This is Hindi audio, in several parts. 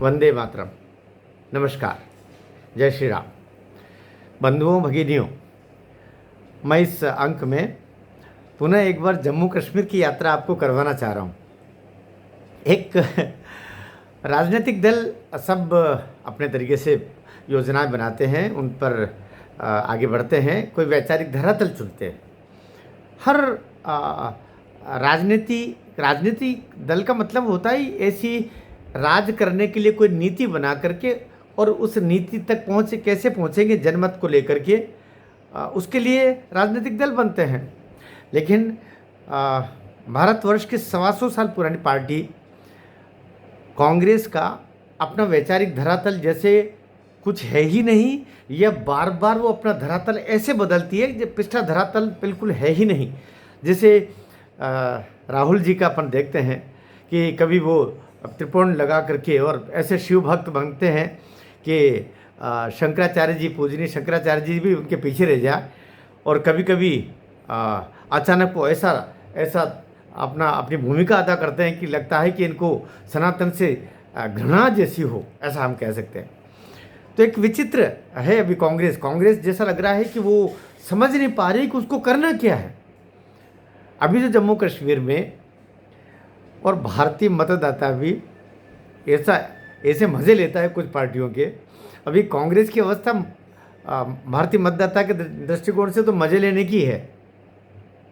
वंदे मातरम। नमस्कार। जय श्री राम। बंधुओं भगिनियों, मैं इस अंक में पुनः एक बार जम्मू कश्मीर की यात्रा आपको करवाना चाह रहा हूँ। एक राजनीतिक दल सब अपने तरीके से योजनाएं बनाते हैं, उन पर आगे बढ़ते हैं, कोई वैचारिक धरातल चुनते हैं। हर राजनीतिक दल का मतलब होता ही ऐसी राज करने के लिए कोई नीति बना करके और उस नीति तक कैसे पहुँचेंगे जनमत को लेकर के, उसके लिए राजनीतिक दल बनते हैं। लेकिन भारतवर्ष की 125 साल पुरानी पार्टी कांग्रेस का अपना वैचारिक धरातल जैसे कुछ है ही नहीं, या बार बार वो अपना धरातल ऐसे बदलती है जो पिछला धरातल बिल्कुल है ही नहीं। जैसे राहुल जी का अपन देखते हैं कि कभी वो त्रिकोण लगा करके और ऐसे शिव भक्त बनते हैं कि शंकराचार्य जी, पूजनीय शंकराचार्य जी भी उनके पीछे रह जाए, और कभी कभी अचानक वो ऐसा अपनी भूमिका अदा करते हैं कि लगता है कि इनको सनातन से घृणा जैसी हो, ऐसा हम कह सकते हैं। तो एक विचित्र है अभी कांग्रेस जैसा लग रहा है कि वो समझ नहीं पा रही कि उसको करना क्या है। अभी जो जम्मू कश्मीर में और भारतीय मतदाता भी ऐसे मज़े लेता है कुछ पार्टियों के। अभी कांग्रेस की अवस्था भारतीय मतदाता के दृष्टिकोण से तो मज़े लेने की है।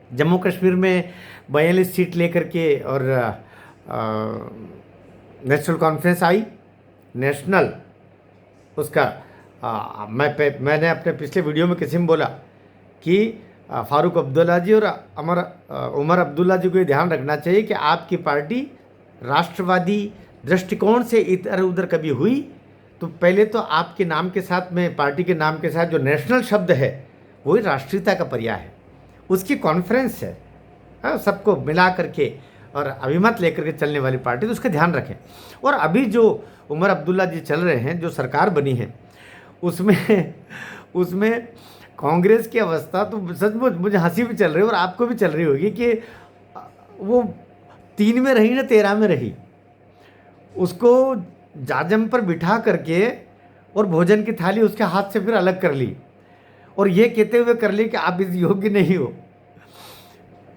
जम्मू कश्मीर में 42 सीट लेकर के और नेशनल कॉन्फ्रेंस आई। नेशनल उसका मैंने अपने पिछले वीडियो में किसी में बोला कि फारूक अब्दुल्ला जी और उमर अब्दुल्ला जी को ये ध्यान रखना चाहिए कि आपकी पार्टी राष्ट्रवादी दृष्टिकोण से इधर उधर कभी हुई तो पहले तो आपके नाम के साथ में, पार्टी के नाम के साथ जो नेशनल शब्द है वही राष्ट्रीयता का पर्याय है। उसकी कॉन्फ्रेंस है, सबको मिला करके और अभिमत लेकर के चलने वाली पार्टी, तो उसका ध्यान रखें। और अभी जो उमर अब्दुल्ला जी चल रहे हैं, जो सरकार बनी है, उसमें कांग्रेस की अवस्था तो सचमुच मुझे हंसी भी चल रही है और आपको भी चल रही होगी कि वो 3 में रही ना 13 में रही। उसको जाजम पर बिठा करके और भोजन की थाली उसके हाथ से फिर अलग कर ली, और ये कहते हुए कर ली कि आप इस योग्य नहीं हो।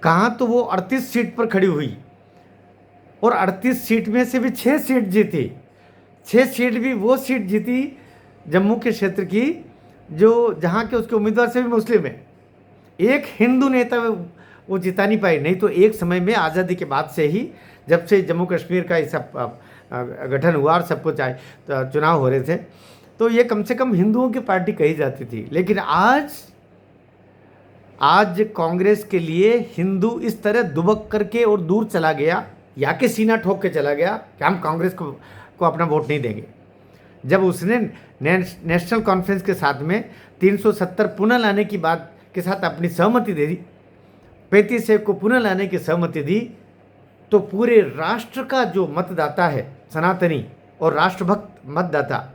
कहाँ तो वो 38 सीट पर खड़ी हुई और 38 सीट में से भी 6 सीट जीती। 6 सीट भी वो सीट जीती जम्मू के क्षेत्र की जो जहाँ के उसके उम्मीदवार से भी मुस्लिम है। एक हिंदू नेता वो जिता नहीं पाई। नहीं तो एक समय में आज़ादी के बाद से ही, जब से जम्मू कश्मीर का सब गठन हुआ और सब कुछ चुनाव हो रहे थे, तो ये कम से कम हिंदुओं की पार्टी कही जाती थी। लेकिन आज कांग्रेस के लिए हिंदू इस तरह दुबक करके और दूर चला गया, या के सीना ठोक के चला गया कि हम कांग्रेस को अपना वोट नहीं देंगे। जब उसने नेशनल कॉन्फ्रेंस के साथ में 370 पुनः लाने की बात के साथ अपनी सहमति दे दी, 35 को पुनः लाने की सहमति दी, तो पूरे राष्ट्र का जो मतदाता है, सनातनी और राष्ट्रभक्त मतदाता,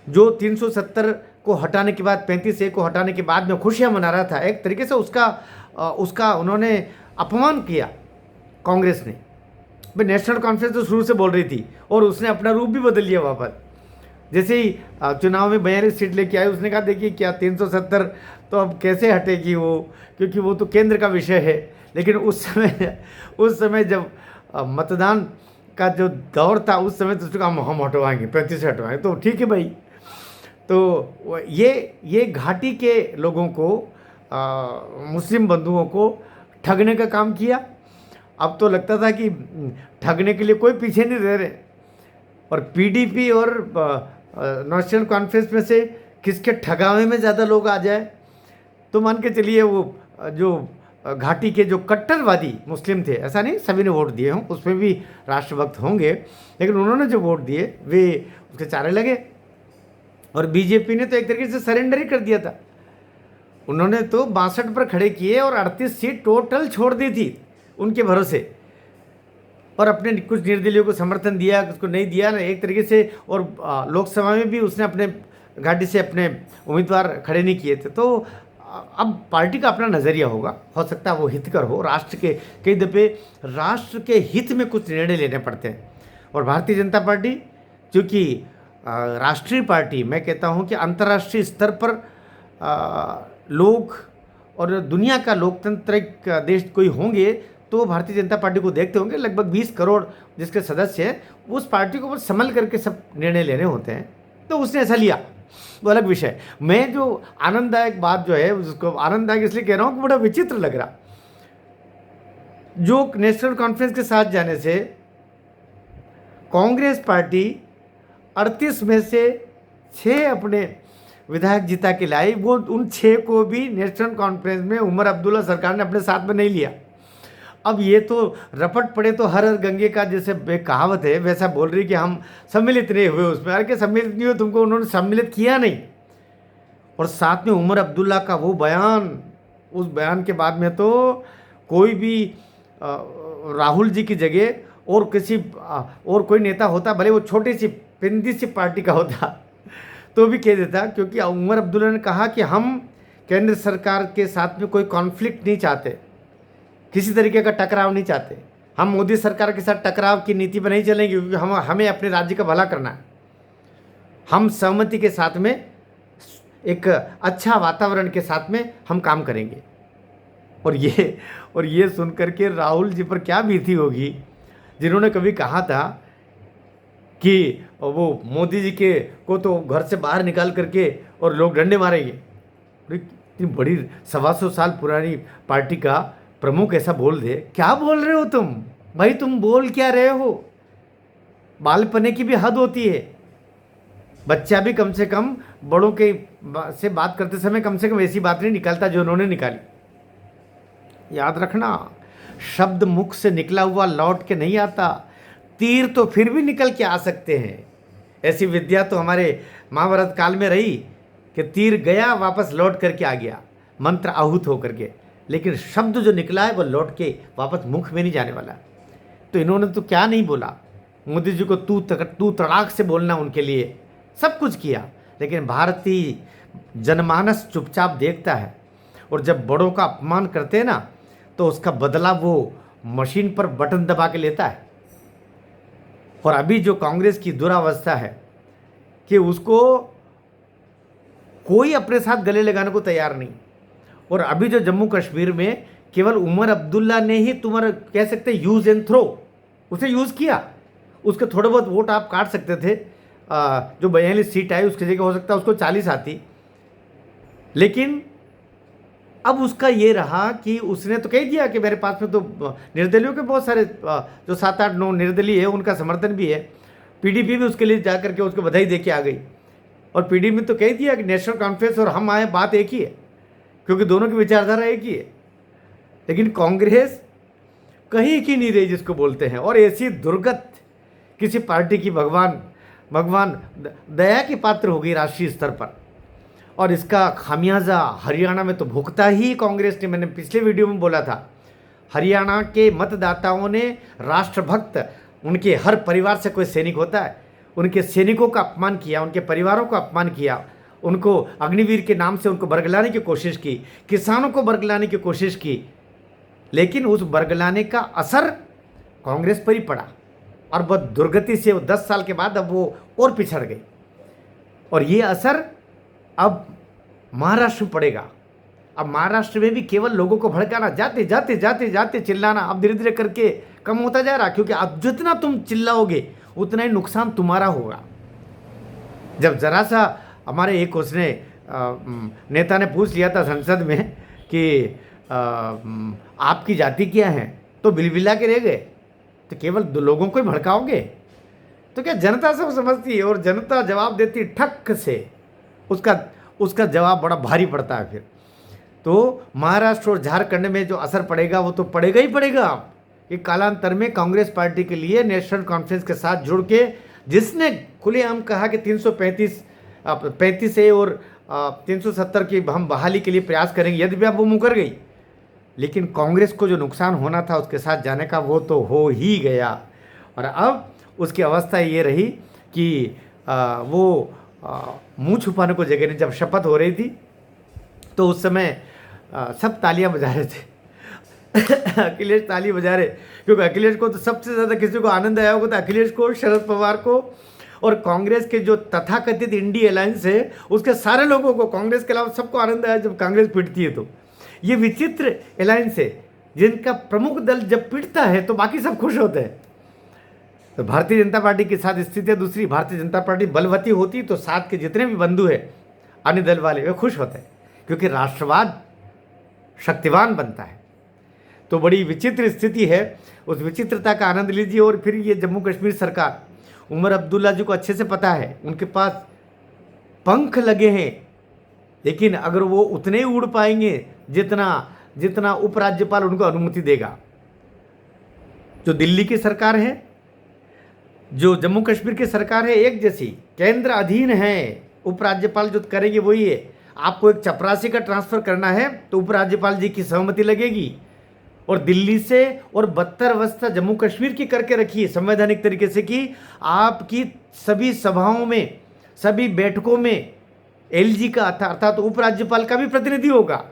जो 370 को हटाने के बाद 35 को हटाने के बाद में खुशियां मना रहा था, एक तरीके से उसका उन्होंने अपमान किया कांग्रेस ने। भाई नेशनल कॉन्फ्रेंस तो शुरू से बोल रही थी और उसने अपना रूप भी बदल लिया वापस। जैसे ही चुनाव में 42 सीट लेके आए, उसने कहा देखिए क्या 370 तो अब कैसे हटेगी वो, क्योंकि वो तो केंद्र का विषय है। लेकिन उस समय जब मतदान का जो दौर था, उस समय तो उसको हम हटवाएंगे, 35 हटवाएंगे, तो ठीक है भाई। तो ये घाटी के लोगों को, मुस्लिम बंधुओं को ठगने का काम किया। अब तो लगता था कि ठगने के लिए कोई पीछे नहीं रह रहे, और पीडीपी और नेशनल कॉन्फ्रेंस में से किसके ठगावे में ज़्यादा लोग आ जाए तो मान के चलिए वो जो घाटी के जो कट्टरवादी मुस्लिम थे, ऐसा नहीं सभी ने वोट दिए हों, उसमें भी राष्ट्रभक्त होंगे, लेकिन उन्होंने जो वोट दिए वे उसके चारे लगे। और बीजेपी ने तो एक तरीके से सरेंडर ही कर दिया था। उन्होंने तो 62 पर खड़े किए और 38 सीट टोटल छोड़ दी थी उनके भरोसे, और अपने कुछ निर्दलीयों को समर्थन दिया, कुछ को नहीं दिया ना, एक तरीके से। और लोकसभा में भी उसने अपने घाटी से अपने उम्मीदवार खड़े नहीं किए थे। तो अब पार्टी का अपना नज़रिया होगा, हो सकता है वो हितकर हो। राष्ट्र के कई दफ़े राष्ट्र के हित में कुछ निर्णय लेने पड़ते हैं, और भारतीय जनता पार्टी क्योंकि राष्ट्रीय पार्टी, मैं कहता हूं कि अंतर्राष्ट्रीय स्तर पर लोग और दुनिया का लोकतांत्रिक देश कोई होंगे तो भारतीय जनता पार्टी को देखते होंगे। लगभग 20 करोड़ जिसके सदस्य हैं, उस पार्टी को बस संभल करके सब निर्णय लेने होते हैं, तो उसने ऐसा लिया, वो अलग विषय। मैं जो आनंददायक बात जो है, उसको आनंददायक इसलिए कह रहा हूँ कि बड़ा विचित्र लग रहा, जो नेशनल कॉन्फ्रेंस के साथ जाने से कांग्रेस पार्टी 38 में से 6 अपने विधायक जिता के लाई, वो उन 6 को भी नेशनल कॉन्फ्रेंस में उमर अब्दुल्ला सरकार ने अपने साथ में नहीं लिया। अब ये तो रपट पड़े तो हर हर गंगे का, जैसे कहावत है, वैसा बोल रही कि हम सम्मिलित नहीं हुए उसमें। अरे कि सम्मिलित नहीं हुए, तुमको उन्होंने सम्मिलित किया नहीं। और साथ में उमर अब्दुल्ला का वो बयान, उस बयान के बाद में तो कोई भी राहुल जी की जगह और किसी और कोई नेता होता, भले वो छोटी सी पिंदी सी पार्टी का होता, तो भी कह देता। क्योंकि उमर अब्दुल्ला ने कहा कि हम केंद्र सरकार के साथ में कोई कॉन्फ्लिक्ट नहीं चाहते, किसी तरीके का टकराव नहीं चाहते। हम मोदी सरकार के साथ टकराव की नीति पर नहीं चलेंगे, क्योंकि हमें अपने राज्य का भला करना है। हम सहमति के साथ में, एक अच्छा वातावरण के साथ में हम काम करेंगे। और ये सुनकर के राहुल जी पर क्या बीती होगी, जिन्होंने कभी कहा था कि वो मोदी जी के को तो घर से बाहर निकाल करके और लोग डंडे मारेंगे। इतनी बड़ी 125 साल पुरानी पार्टी का प्रमुख ऐसा बोल दे, क्या बोल रहे हो तुम भाई? तुम बोल क्या रहे हो? बालपने की भी हद होती है। बच्चा भी कम से कम बड़ों के से बात करते समय कम से कम ऐसी बात नहीं निकालता जो उन्होंने निकाली। याद रखना, शब्द मुख से निकला हुआ लौट के नहीं आता, तीर तो फिर भी निकल के आ सकते हैं। ऐसी विद्या तो हमारे महाभारत काल में रही कि तीर गया वापस लौट करके आ गया, मंत्र आहूत होकर के, लेकिन शब्द जो निकला है वो लौट के वापस मुख में नहीं जाने वाला। तो इन्होंने तो क्या नहीं बोला, मोदी जी को तू तड़ाक से बोलना उनके लिए सब कुछ किया, लेकिन भारतीय जनमानस चुपचाप देखता है। और जब बड़ों का अपमान करते हैं ना, तो उसका बदला वो मशीन पर बटन दबा के लेता है। और अभी जो कांग्रेस की दुरावस्था है कि उसको कोई अपने साथ गले लगाने को तैयार नहीं। और अभी जो जम्मू कश्मीर में केवल उमर अब्दुल्ला ने ही, तुम्हारा कह सकते यूज एंड थ्रो, उसे यूज़ किया। उसके थोड़े बहुत वोट आप काट सकते थे, जो 42 सीट आई उसकी जगह हो सकता है उसको 40 आती। लेकिन अब उसका ये रहा कि उसने तो कह दिया कि मेरे पास में तो निर्दलियों के बहुत सारे, जो 7-8-9 निर्दलीय है उनका समर्थन भी है। पीडीपी भी उसके लिए जा करके उसको बधाई दे के आ गई। और पीडीपी में तो कह दिया कि नेशनल कॉन्फ्रेंस और हम आए, बात एक ही है, क्योंकि दोनों की विचारधारा एक ही है। लेकिन कांग्रेस कहीं की नहीं रही जिसको बोलते हैं। और ऐसी दुर्गत किसी पार्टी की भगवान दया के पात्र हो गई राष्ट्रीय स्तर पर। और इसका खामियाजा हरियाणा में तो भुगता ही कांग्रेस ने। मैंने पिछले वीडियो में बोला था, हरियाणा के मतदाताओं ने राष्ट्रभक्त, उनके हर परिवार से कोई सैनिक होता है, उनके सैनिकों का अपमान किया, उनके परिवारों का अपमान किया, उनको अग्निवीर के नाम से उनको बरगलाने की कोशिश की, किसानों को बरगलाने की कोशिश की। लेकिन उस बरगलाने का असर कांग्रेस पर ही पड़ा। और बहुत दुर्गति से वो 10 साल के बाद अब वो और पिछड़ गई। और ये असर अब महाराष्ट्र में पड़ेगा। अब महाराष्ट्र में भी केवल लोगों को भड़काना, जाते जाते जाते जाते चिल्लाना अब धीरे धीरे करके कम होता जा रहा, क्योंकि अब जितना तुम चिल्लाओगे उतना ही नुकसान तुम्हारा होगा। जब जरा सा हमारे एक उसने नेता ने पूछ लिया था संसद में कि आपकी जाति क्या है, तो बिलबिला के रह गए। तो केवल लोगों को ही भड़काओगे तो क्या जनता सब समझती है, और जनता जवाब देती ठक से, उसका जवाब बड़ा भारी पड़ता है फिर। तो महाराष्ट्र और झारखंड में जो असर पड़ेगा वो तो पड़ेगा ही पड़ेगा। कि कालांतर में कांग्रेस पार्टी के लिए नेशनल कॉन्फ्रेंस के साथ जुड़ के, जिसने खुलेआम कहा कि 335 है और 370 की हम बहाली के लिए प्रयास करेंगे, यदि भी अब वो मुकर गई, लेकिन कांग्रेस को जो नुकसान होना था उसके साथ जाने का वो तो हो ही गया। और अब उसकी अवस्था ये रही कि वो मुंह छुपाने को जगह नहीं। जब शपथ हो रही थी तो उस समय सब तालियां बजा रहे थे अखिलेश ताली बजा रहे, क्योंकि अखिलेश को तो सबसे ज़्यादा किसी को आनंद आया होगा तो अखिलेश को, शरद पवार को और कांग्रेस के जो तथाकथित इंडी अलायंस है उसके सारे लोगों को, कांग्रेस के अलावा सबको आनंद आया जब कांग्रेस पिटती है। तो ये विचित्र अलायंस है जिनका प्रमुख दल जब पिटता है तो बाकी सब खुश होते हैं। तो भारतीय जनता पार्टी के साथ स्थिति है दूसरी, भारतीय जनता पार्टी बलवती होती तो साथ के जितने भी बंधु हैं अन्य दल वाले वे खुश होते हैं, क्योंकि राष्ट्रवाद शक्तिवान बनता है। तो बड़ी विचित्र स्थिति है, उस विचित्रता का आनंद लीजिए। और फिर ये जम्मू कश्मीर सरकार, उमर अब्दुल्ला जी को अच्छे से पता है, उनके पास पंख लगे हैं, लेकिन अगर वो उतने ही उड़ पाएंगे जितना उपराज्यपाल उनको अनुमति देगा। जो दिल्ली की सरकार है, जो जम्मू कश्मीर की सरकार है, एक जैसी केंद्र अधीन है, उपराज्यपाल जो करेंगे वही है। आपको एक चपरासी का ट्रांसफर करना है तो उपराज्यपाल जी की सहमति लगेगी, और दिल्ली से और 72 व्यवस्था जम्मू कश्मीर की करके रखी है संवैधानिक तरीके से कि आपकी सभी सभाओं में, सभी बैठकों में एलजी का अर्थात तो उपराज्यपाल का भी प्रतिनिधि होगा।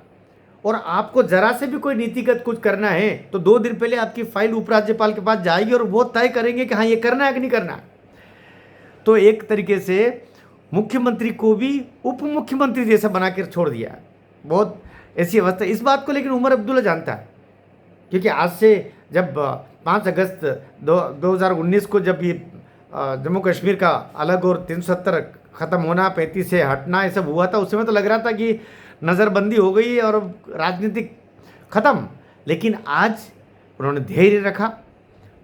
और आपको जरा से भी कोई नीतिगत कुछ करना है तो 2 दिन पहले आपकी फाइल उपराज्यपाल के पास जाएगी और वो तय करेंगे कि हाँ ये करना है कि नहीं करना। तो एक तरीके से मुख्यमंत्री को भी उप मुख्यमंत्री जैसा बना कर छोड़ दिया। बहुत ऐसी अवस्था। इस बात को लेकिन उमर अब्दुल्ला जानता है, क्योंकि आज से जब 5 अगस्त 2019 को जब ये जम्मू कश्मीर का अलग और 370 ख़त्म होना, 35 से हटना, ये सब हुआ था, उस समय तो लग रहा था कि नज़रबंदी हो गई और राजनीतिक ख़त्म। लेकिन आज उन्होंने धैर्य रखा,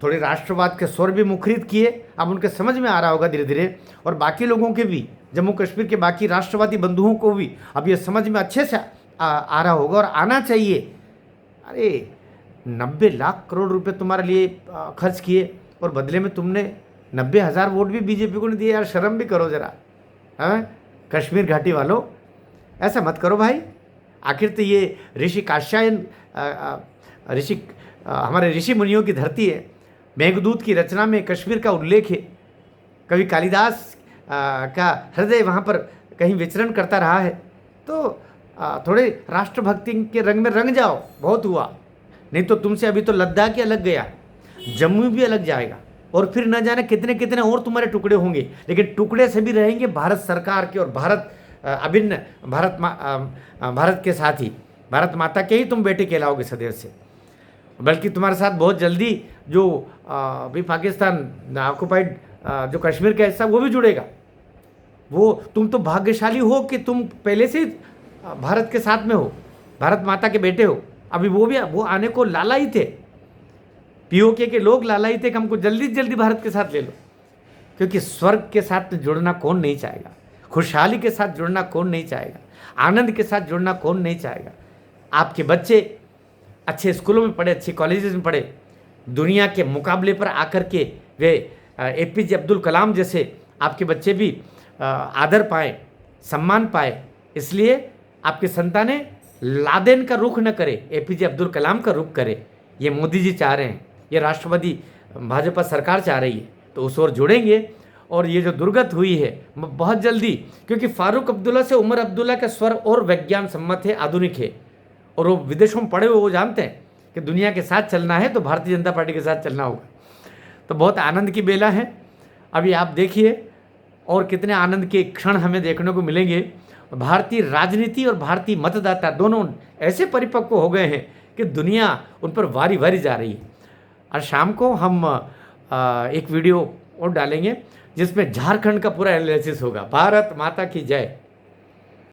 थोड़े राष्ट्रवाद के स्वर भी मुखरित किए। अब उनके समझ में आ रहा होगा धीरे धीरे, और बाकी लोगों के भी, जम्मू कश्मीर के बाकी राष्ट्रवादी बंधुओं को भी अब ये समझ में अच्छे से आ रहा होगा और आना चाहिए। अरे 90 लाख करोड़ रुपए तुम्हारे लिए खर्च किए और बदले में तुमने 90,000 वोट भी बीजेपी को नहीं दिए। यार शर्म भी करो ज़रा। हाँ, कश्मीर घाटी वालों, ऐसा मत करो भाई। आखिर तो ये ऋषि कात्यायन हमारे ऋषि मुनियों की धरती है। मेघदूत की रचना में कश्मीर का उल्लेख है। कवि कालिदास का हृदय वहाँ पर कहीं विचरण करता रहा है। तो थोड़े राष्ट्रभक्ति के रंग में रंग जाओ, बहुत हुआ। नहीं तो तुमसे अभी तो लद्दाख ही अलग गया, जम्मू भी अलग जाएगा, और फिर न जाने कितने कितने और तुम्हारे टुकड़े होंगे। लेकिन टुकड़े से भी रहेंगे भारत सरकार के और भारत अभिन्न भारत के साथ ही, भारत माता के ही तुम बेटे कहलाओगे सदैव से। बल्कि तुम्हारे साथ बहुत जल्दी जो अभी पाकिस्तान ऑक्युपाइड जो कश्मीर का हिस्सा वो भी जुड़ेगा। वो तुम तो भाग्यशाली हो कि तुम पहले से भारत के साथ में हो, भारत माता के बेटे हो। अभी वो आने को लाला ही थे, पीओके के लोग लाला ही थे कि हमको जल्दी जल्दी भारत के साथ ले लो। क्योंकि स्वर्ग के साथ जुड़ना कौन नहीं चाहेगा, खुशहाली के साथ जुड़ना कौन नहीं चाहेगा, आनंद के साथ जुड़ना कौन नहीं चाहेगा। आपके बच्चे अच्छे स्कूलों में पढ़े, अच्छे कॉलेजेस में पढ़े, दुनिया के मुकाबले पर आकर के वे एपीजे अब्दुल कलाम जैसे आपके बच्चे भी आदर पाए, सम्मान पाए। इसलिए आपकी संतानें लादेन का रुख न करे, एपीजे अब्दुल कलाम का रुख करे। ये मोदी जी चाह रहे हैं, ये राष्ट्रवादी भाजपा सरकार चाह रही है, तो उस ओर जुड़ेंगे। और ये जो दुर्गत हुई है बहुत जल्दी, क्योंकि फारूक अब्दुल्ला से उमर अब्दुल्ला का स्वर और विज्ञान सम्मत है, आधुनिक है, और वो विदेशों में पढ़े हुए, वो जानते हैं कि दुनिया के साथ चलना है तो भारतीय जनता पार्टी के साथ चलना होगा। तो बहुत आनंद की बेला है। अभी आप देखिए और कितने आनंद के क्षण हमें देखने को मिलेंगे। भारतीय राजनीति और भारतीय मतदाता दोनों ऐसे परिपक्व हो गए हैं कि दुनिया उन पर वारी वारी जा रही है। और शाम को हम एक वीडियो और डालेंगे जिसमें झारखंड का पूरा एनालिसिस होगा। भारत माता की जय।